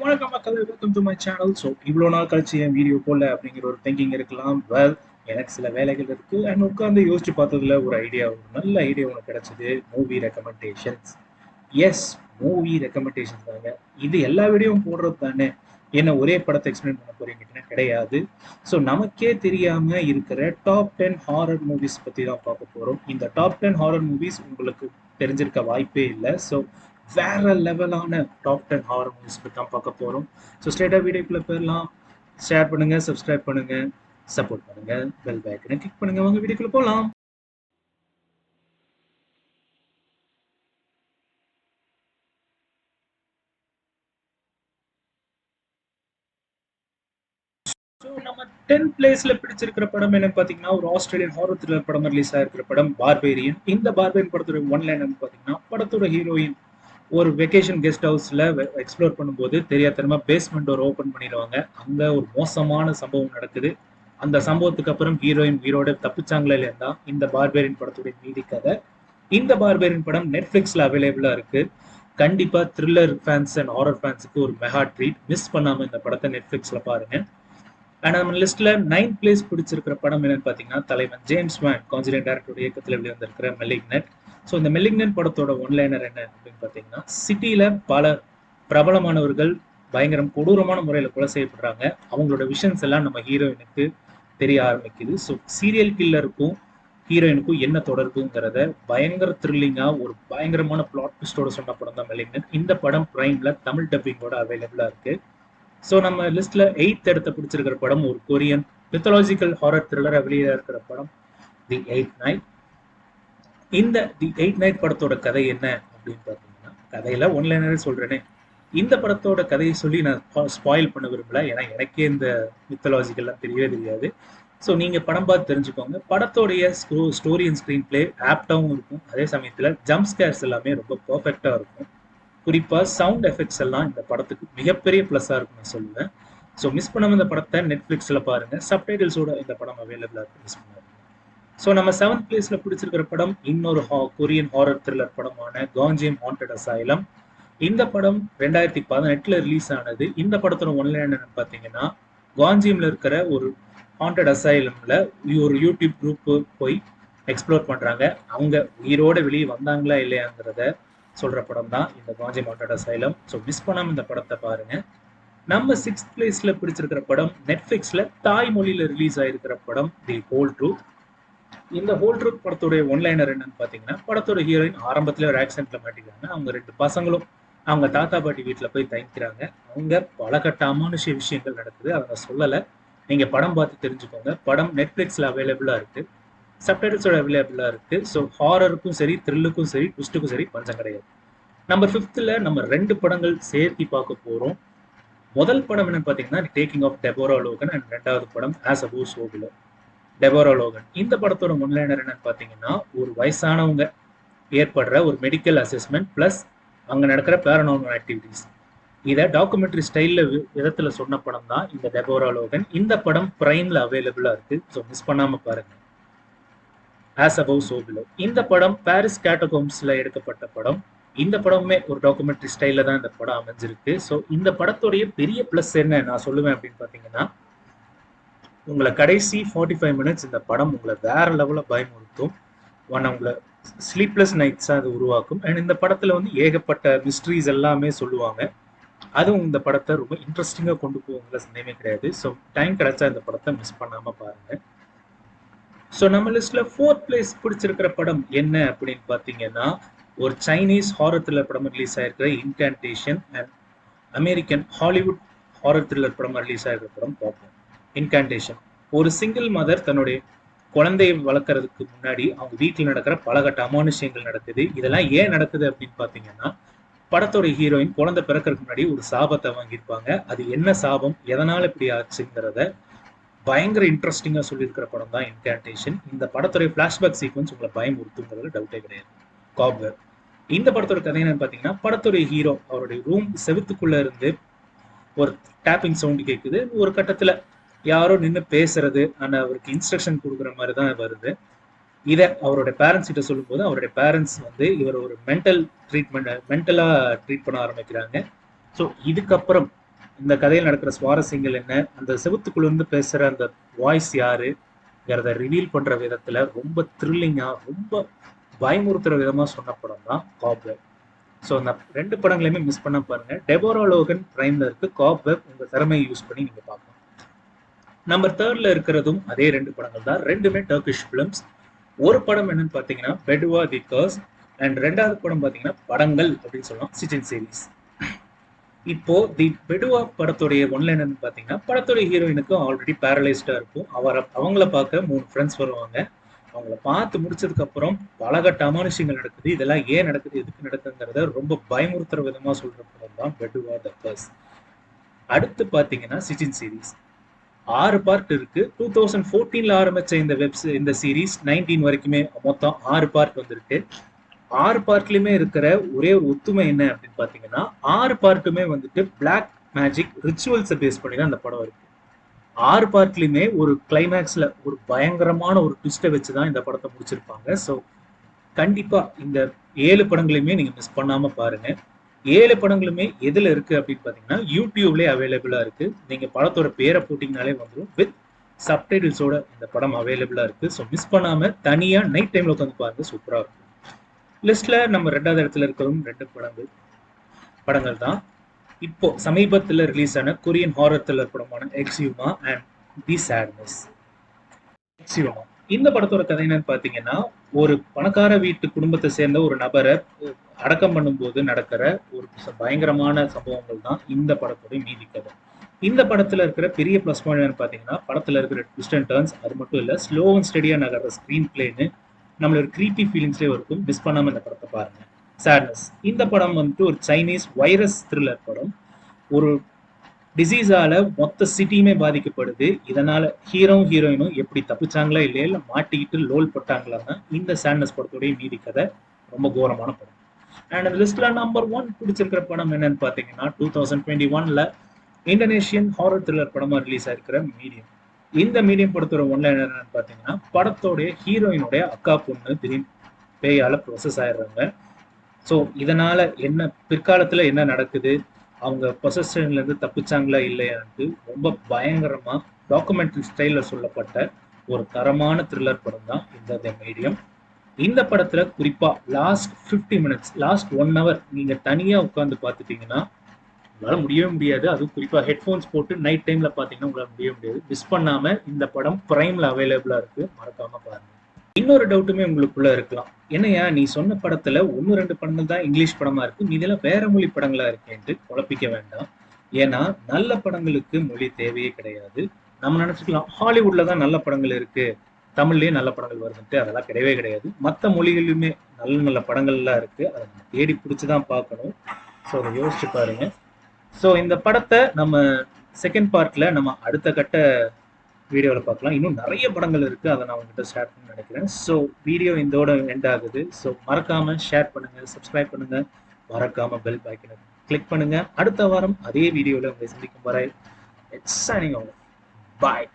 வணக்கம் மக்கள், welcome to my channel. So இவ்வளோ நாள் கழிச்சு என் வீடியோ போடல அப்படிங்கிற ஒரு திங்கிங் இருக்கலாம். வெல், எனக்கு சில வேலைகள் இருக்கு அண்ட் உட்காந்து யோசிச்சு பார்த்ததுல ஒரு நல்ல ஐடியா ஒன்று கிடைச்சது. Movie recommendations. Yes, movie recommendations தாங்க. இது எல்லா வீடியோவும் போடுறது தானே. என்ன ஒரே படத்தை எக்ஸ்பிளைன் பண்ண போறீங்கன்னா கிடையாது. ஸோ நமக்கே தெரியாம இருக்கிற டாப் 10 ஹாரர் மூவிஸ் பத்தி தான் பார்க்க போறோம். இந்த டாப் 10 ஹாரர் மூவிஸ் உங்களுக்கு தெரிஞ்சிருக்க வாய்ப்பே இல்லை. ஸோ வேற லெவலான டாப் 10 ஹாரர் மூவிஸ் பற்றி தான் பார்க்க போறோம். ஸோ ஸ்ட்ரெயிட்டாக வீடியோக்குள்ள போயிடலாம். ஷேர் பண்ணுங்க, சப்ஸ்கிரைப் பண்ணுங்க, சப்போர்ட் பண்ணுங்க, பெல் பட்டனை கிளிக் பண்ணுங்க. வாங்க வீடியோக்குள்ள போகலாம். ஸோ நம்ம 10 பிளேஸ்ல பிடிச்சிருக்கிற படம் என்னன்னு பார்த்தீங்கன்னா, ஒரு ஆஸ்திரேலியன் ஹாரர் த்ரில்லர் படம் ரிலீஸ் ஆயிருக்கிற படம் பார்பேரியன். இந்த பார்பேரியன் படத்தோட ஒன்லைன் பார்த்தீங்கன்னா, படத்தோட ஹீரோயின் ஒரு வெக்கேஷன் கெஸ்ட் ஹவுஸ்ல எக்ஸ்ப்ளோர் பண்ணும்போது தெரியாதனமா பேஸ்மெண்ட் டோர் ஓபன் பண்ணிடுவாங்க. அங்க ஒரு மோசமான சம்பவம் நடக்குது. அந்த சம்பவத்துக்கு அப்புறம் ஹீரோயின் உயிரோட தப்பிச்சாங்களே இல்லையா தான் இந்த பார்பேரியன் படத்துடைய மீதி கதை. இந்த பார்பேரியன் படம் நெட்ஃபிளிக்ஸ்ல அவைலபிளா இருக்கு. கண்டிப்பா த்ரில்லர் ஃபேன்ஸ் அண்ட் ஹாரர் ஃபேன்ஸுக்கு ஒரு மெகா ட்ரீட். மிஸ் பண்ணாம இந்த படத்தை நெட்ஃபிளிக்ஸ்ல பாருங்க. அண்ட் நம்ம லிஸ்ட்ல 9th பிளேஸ் பிடிச்சிருக்கிற படம் என்னன்னு பார்த்தீங்கன்னா, தலைவன் ஜேம்ஸ் வான் கான்சிடென்ட் டைரக்டருடைய இயக்கத்தில் வெளிவந்திருக்கிற மெலிக்னன்ட். ஸோ இந்த மெலிக்னன்ட் படத்தோட ஒன்லைனர் என்ன அப்படின்னு பார்த்தீங்கன்னா, சிட்டியில பல பிரபலமானவர்கள் பயங்கரம் கொடூரமான முறையில் கொலை செய்யப்படுறாங்க. அவங்களோட விஷன்ஸ் எல்லாம் நம்ம ஹீரோயினுக்கு தெரிய ஆரம்பிக்குது. ஸோ சீரியல் கில்லருக்கும் ஹீரோயினுக்கும் என்ன தொடர்புங்கிறத பயங்கர த்ரில்லிங்கா ஒரு பயங்கரமான பிளாட் ட்விஸ்டோட சொன்ன படம் தான் மெலிக்னன்ட். இந்த படம் பிரைம்ல தமிழ் டப்பிங்கோட அவைலபிளா இருக்கு. ஸோ நம்ம லிஸ்ட்ல 8th இடத்தை பிடிச்சிருக்கிற படம் ஒரு கொரியன் மித்தாலஜிக்கல் ஹாரர் த்ரில்லரா வெளியே இருக்கிற படம் தி எயிட் நைட். இந்த தி எயிட் நைட் படத்தோட கதை என்ன அப்படின்னு பார்த்தீங்கன்னா, கதையில ஒன்லைனரே சொல்றேனே. இந்த படத்தோட கதையை சொல்லி நான் ஸ்பாயில் பண்ண விரும்பல, ஏன்னா எனக்கே இந்த மித்தாலஜிக்கல்லாம் தெரியவே தெரியாது. ஸோ நீங்க படம் பார்த்து தெரிஞ்சுக்கோங்க. படத்தோடைய ஸ்டோரி அண்ட் ஸ்க்ரீன் பிளே ஆப்டாகவும் இருக்கும். அதே சமயத்தில் ஜம்ப் ஸ்கேர்ஸ் எல்லாமே ரொம்ப பர்ஃபெக்டா இருக்கும். குறிப்பா சவுண்ட் எஃபெக்ட்ஸ் எல்லாம் இந்த படத்துக்கு மிகப்பெரிய பிளஸ்ஸா இருக்கும் நான் சொல்லுவேன். ஸோ மிஸ் பண்ணாம இந்த படத்தை நெட்ஃபிளிக்ஸ்ல பாருங்க. சப்டைட்டில்ஸோட இந்த படம் அவைலபிளா இருக்கு, மிஸ் பண்ணாதீங்க. ஸோ நம்ம 7th பிளேஸ்ல பிடிச்சிருக்கிற படம் இன்னொரு கொரியன் ஹாரர் த்ரில்லர் படமான காஞ்சியம் ஹாண்டட் அசைலம். இந்த படம் 2018 ரிலீஸ் ஆனது. இந்த படத்தோட ஒன்லைன் என்னன்னு பார்த்தீங்கன்னா, காஞ்சியம்ல இருக்கிற ஒரு ஹாண்டட் அசைலம்ல ஒரு யூடியூப் குரூப் போய் எக்ஸ்ப்ளோர் பண்றாங்க. அவங்க உயிரோட வெளியே வந்தாங்களா இல்லையாங்கிறத சொல்ற படம் தான் இந்த காஞ்சியம் ஹாண்டட் அசைலம். ஸோ மிஸ் பண்ணாம இந்த படத்தை பாருங்க. நம்ம 6th பிளேஸ்ல பிடிச்சிருக்கிற படம் நெட்ஃபிளிக்ஸ்ல தாய்மொழியில ரிலீஸ் ஆயிருக்கிற படம் தி ஹோல் ட்ரூத். இந்த ஹோல் ட்ரூத் படத்தோட ஒன்லைனர் என்னன்னு பாத்தீங்கன்னா, படத்தோட ஹீரோயின் ஆரம்பத்துல ஒரு ஆக்சிடென்ட்ல மாட்டிக்கிறாங்க. அவங்க 2 பசங்களும் அவங்க தாத்தா பாட்டி வீட்டுல போய் தங்கிக்கிறாங்க. அவங்க பல கட்ட அமானுஷ விஷயங்கள் நடக்குது. அதை சொல்லலை, நீங்க படம் பார்த்து தெரிஞ்சுக்கோங்க. படம் நெட்ஃபிளிக்ஸ்ல அவைலபிளா இருக்கு, சப்டைட்டில்ஸோட அவைலபிளா இருக்கு. ஸோ ஹாரருக்கும் சரி, த்ரில்லுக்கும் சரி, ட்விஸ்ட்டுக்கும் சரி பஞ்சம் கிடையாது. நம்பர் 5th நம்ம 2 படங்கள் சேர்த்தி பார்க்க போறோம். முதல் படம் என்னன்னு பார்த்தீங்கன்னா, taking of Deborah Logan and 2வது படம் as above so below. Deborah Logan இந்த படத்தோட ஒன்லைனர் என்னன்னு பார்த்தீங்கன்னா, ஒரு வயசானவங்க ஏற்படுற ஒரு மெடிக்கல் அசஸ்மெண்ட் பிளஸ் அங்க நடக்கிற பேரநார்மல் ஆக்டிவிட்டிஸ், இதை டாக்குமெண்ட்ரி ஸ்டைல்ல விதத்துல சொன்ன படம் தான் இந்த டெபோரா லோகன். இந்த படம் பிரைம்ல அவைலபிளா இருக்கு. ஸோ மிஸ் பண்ணாம பாருங்க. ஆஸ் அபவ் சோ பிலோ இந்த படம் பாரிஸ் கேட்டகோம்ஸ்ல எடுக்கப்பட்ட படம். இந்த படமுமே ஒரு டாக்குமெண்ட்ரி ஸ்டைல்ல தான் இந்த படம் அமைஞ்சிருக்கு. ஸோ இந்த படத்துடைய பெரிய பிளஸ் என்ன நான் சொல்லுவேன் அப்படின்னு பார்த்தீங்கன்னா, உங்களை கடைசி 45 மினிட்ஸ் இந்த படம் உங்களை வேற லெவல பயமுறுத்தும். உங்களை ஸ்லீப்லெஸ் நைட்ஸா அது உருவாக்கும். அண்ட் இந்த படத்துல வந்து ஏகப்பட்ட மிஸ்ட்ரிஸ் எல்லாமே சொல்லுவாங்க. அதுவும் இந்த படத்தை ரொம்ப இன்ட்ரெஸ்டிங்கா கொண்டு போவங்கள சந்தேகமே கிடையாது. ஸோ டைம் கிடைச்சா இந்த படத்தை மிஸ் பண்ணாம பாருங்க. ஸோ நம்ம லிஸ்ட்ல 4th பிளேஸ் பிடிச்சிருக்கிற படம் என்ன அப்படின்னு பார்த்தீங்கன்னா, ஒரு சைனீஸ் ஹாரர் த்ரில்லர் படம் ரிலீஸ் ஆயிருக்கிற Incantation and American Hollywood horror thriller படம் ரிலீஸ் ஆயிருக்கிற படம் பார்ப்போம். இன்கான்டேஷன் ஒரு சிங்கிள் மதர் தன்னுடைய குழந்தையை வளர்க்கறதுக்கு முன்னாடி அவங்க வீட்டில் நடக்கிற பலகட்ட அமானுஷயங்கள் நடக்குது. இதெல்லாம் ஏன் நடக்குது அப்படின்னு பார்த்தீங்கன்னா, படத்தோட ஹீரோயின் குழந்தை பிறக்கிறதுக்கு முன்னாடி ஒரு சாபத்தை வாங்கியிருப்பாங்க. அது என்ன சாபம், எதனால இப்படி ஆச்சுங்கிறத பயங்கர இன்ட்ரெஸ்டிங்கா சொல்லியிருக்கிற படம் தான் இன்கான்டேஷன். இந்த படத்துடைய பிளாஷ்பேக் சீக்வன்ஸ் உங்களை பயமுறுத்துங்கிறது டவுட்டே கிடையாது. காப்வர் இந்த படத்தோட கதை என்னன்னு பார்த்தீங்கன்னா, படத்துடைய ஹீரோ அவருடைய ரூம் செவுத்துக்குள்ள இருந்து ஒரு டேப்பிங் சவுண்ட் கேட்குது. ஒரு கட்டத்துல யாரோ நின்று பேசுறது அண்ட் அவருக்கு இன்ஸ்ட்ரக்ஷன் கொடுக்குற மாதிரி தான் வருது. இதை அவருடைய பேரண்ட்ஸ் கிட்ட சொல்லும்போது அவருடைய பேரண்ட்ஸ் வந்து இவர் ஒரு மென்டலா ட்ரீட் பண்ண ஆரம்பிக்கிறாங்க. ஸோ இதுக்கப்புறம் இந்த கதையில் நடக்கிற சுவாரஸ்யங்கள் என்ன, அந்த செவுத்துக்குள்ள இருந்து பேசுற அந்த வாய்ஸ் யாருங்கிறத ரிவீல் பண்ற விதத்துல ரொம்ப த்ரில்லிங்கா, ரொம்ப பயமுறுத்துற விதமா சொன்ன படம் தான் காப்வெப். ஸோ அந்த 2 படங்களையுமே மிஸ் பண்ண பாருங்க. டெபோரா லோகன் பிரைம்ல இருக்கு. காப்வெப் உங்க திறமையை யூஸ் பண்ணி நீங்க பார்க்கலாம். நம்பர் 3ல இருக்கிறதும் அதே 2 படங்கள் தான். 2மே டர்க்கிஷ் ஃபிலிம்ஸ். ஒரு படம் என்னன்னு பார்த்தீங்கன்னா பெடுவா தி கர்ஸ் அண்ட் 2வது படம் பார்த்தீங்கன்னா படங்கள் அப்படின்னு சொல்லலாம், சிச்சின் சீரிஸ். இப்போ தி பெடுவா படத்துடைய ஒன்லைன் பார்த்தீங்கன்னா படத்துடைய ஹீரோயினுக்கு ஆல்ரெடி பேரலைஸ்டா இருக்கும். அவங்கள பார்க்க 3 ஃப்ரெண்ட்ஸ் வருவாங்க. அவங்கள பார்த்து முடிச்சதுக்கு அப்புறம் பலகட்டமான விஷயங்கள் நடக்குது. இதெல்லாம் ஏன் நடக்குது, எதுக்கு நடக்குதுங்கிறத ரொம்ப பயமுறுத்துற விதமா சொல்ற படம் தான் பெடுவா தி கர்ஸ். அடுத்து பார்த்தீங்கன்னா சிச்சின் சீரிஸ். 6 பார்ட் இருக்கு. 2014ல ஆரம்பிச்ச இந்த சீரிஸ் 19 வரைக்குமே மொத்தம் 6 பார்ட் வந்திருக்கு. 6 பார்ட்லயுமே இருக்கிற ஒரே ஒரு ஒத்துமை என்ன அப்படின்னு பாத்தீங்கன்னா 6 பார்ட்டுமே வந்துட்டு பிளாக் மேஜிக் ரிச்சுவல்ஸை பேஸ் பண்ணி தான் அந்த படம் இருக்கு. 6 பார்ட்லயுமே ஒரு கிளைமேக்ஸ்ல ஒரு பயங்கரமான ஒரு ட்விஸ்ட்டை வச்சுதான் இந்த படத்தை முடிச்சிருப்பாங்க. ஸோ கண்டிப்பா இந்த 7 படங்களையுமே நீங்க மிஸ் பண்ணாம பாருங்க. 7 படங்களுமே எதுல இருக்கு அப்படின்னு பாத்தீங்கன்னா யூடியூப்லயே அவைலபிளா இருக்கு. நீங்க படத்தோட பேரை போட்டீங்கனாலே வந்துடும். வித் சப்டைட்டில்ஸோட இந்த படம் அவைலபிளா இருக்கு. ஸோ மிஸ் பண்ணாம தனியா நைட் டைம்ல உட்காந்து பாருங்க, சூப்பரா இருக்கும். லிஸ்ட்ல நம்ம 2வது இடத்துல இருக்கிறதும் 2 படங்கள் தான். இப்போ சமீபத்தில் ரிலீஸ் ஆன கொரியன் ஹாரர் த்ரில்லர் படமான எக்ஸ்யூமா அண்ட் தி சேட்னஸ். எக்ஸ்யூமா இந்த படத்தோட கதை என்னன்னு பாத்தீங்கன்னா ஒரு பணக்கார வீட்டு குடும்பத்தை சேர்ந்த ஒரு நபரை அடக்கம் பண்ணும்போது நடக்கிற ஒரு பயங்கரமான சம்பவங்கள் தான் இந்த படத்தோட மீதி கதை. இந்த படத்துல இருக்கிற பெரிய பிளஸ் பாயிண்ட் பாத்தீங்கன்னா படத்துல இருக்கிற ட்விஸ்ட் அண்ட் டர்ன்ஸ். அது மட்டும் இல்ல, ஸ்லோ அண்ட் ஸ்டெடியா நகர்ற ஸ்கிரீன் பிளேன்னு நம்மளோட கிரீப்பி ஃபீலிங்ஸ்லேயே இருக்கும். மிஸ் பண்ணாம இந்த படத்தை பாருங்க. சேட்னஸ் இந்த படம் வந்துட்டு ஒரு சைனீஸ் வைரஸ் த்ரில்லர் படம். ஒரு டிசீஸால மொத்த சிட்டியுமே பாதிக்கப்படுது. இதனால ஹீரோயினும் எப்படி தப்பிச்சாங்களா இல்லையா, இல்லை மாட்டிக்கிட்டு லோல் பட்டாங்களான்னா இந்த சேட்னஸ் படத்தோடைய மீதி கதை. ரொம்ப கோரமான படம். அண்ட் அந்த லிஸ்ட்ல நம்பர் 1 பிடிச்சிருக்கிற படம் என்னன்னு பாத்தீங்கன்னா 2021ல இந்தோனேஷியன் ஹாரர் த்ரில்லர் படமா ரிலீஸ் ஆயிருக்கிற மீடியம். இந்த மீடியம் படத்தோட ஒன்லைன் என்னன்னு பாத்தீங்கன்னா படத்தோடைய ஹீரோயினுடைய அக்கா பொண்ணு திடீர்னு பேயால ப்ரொசஸ் ஆயிடுறாங்க. ஸோ இதனால என்ன பிற்காலத்துல என்ன நடக்குது, அவங்க பொசஷன்ல இருந்து தப்பிச்சாங்களா இல்லையான்ட்டு ரொம்ப பயங்கரமா டாக்குமெண்ட்ரி ஸ்டைல்ல சொல்லப்பட்ட ஒரு தரமான த்ரில்லர் படம் தான் இந்த மீடியம். இந்த படத்துல குறிப்பா லாஸ்ட் 50 மினிட்ஸ், லாஸ்ட் 1 hour நீங்க தனியா உட்காந்து பார்த்துட்டீங்கன்னா உங்களால முடியவே முடியாது. அதுவும் குறிப்பா ஹெட்ஃபோன்ஸ் போட்டு நைட் டைம்ல பாத்தீங்கன்னா உங்களால முடியவே முடியாது. மிஸ் பண்ணாம இந்த படம் பிரைம்ல அவைலபிளா இருக்கு, மறக்காம பாருங்க. இன்னொரு டவுட்டுமே உங்களுக்குள்ள இருக்கலாம், என்னையா நீ சொன்ன படத்துல 1-2 படங்கள் தான் இங்கிலீஷ் படமா இருக்கு, மீதெல்லாம் வேற மொழி படங்களா இருக்கேன்ட்டு குழப்பிக்க வேண்டாம். ஏன்னா நல்ல படங்களுக்கு மொழி தேவையே கிடையாது. நம்ம நினைச்சுக்கலாம் ஹாலிவுட்ல தான் நல்ல படங்கள் இருக்கு, தமிழ்லயே நல்ல படங்கள் வருதுன்ட்டு. அதெல்லாம் கிடையவே கிடையாது. மற்ற மொழிகளிலுமே நல்ல நல்ல படங்கள்லாம் இருக்கு. அதை நம்ம தேடி பிடிச்சுதான் பார்க்கணும். ஸோ அதை யோசிச்சு பாருங்க. ஸோ இந்த படத்தை நம்ம செகண்ட் பார்ட்ல நம்ம அடுத்த கட்ட வீடியோவில் பார்க்கலாம். இன்னும் நிறைய படங்கள் இருக்கு, அதை நான் உங்ககிட்ட ஷேர் பண்ண நினைக்கிறேன். ஸோ வீடியோ இதோட எண்ட் ஆகுது. ஸோ மறக்காம ஷேர் பண்ணுங்க, சப்ஸ்கிரைப் பண்ணுங்க, மறக்காம பெல் ஐக்கனை கிளிக் பண்ணுங்க. அடுத்த வாரம் அதே வீடியோவில் உங்களை சந்திக்கும் வரை இட்ஸ் சைனிங் ஆஃப். பாய்.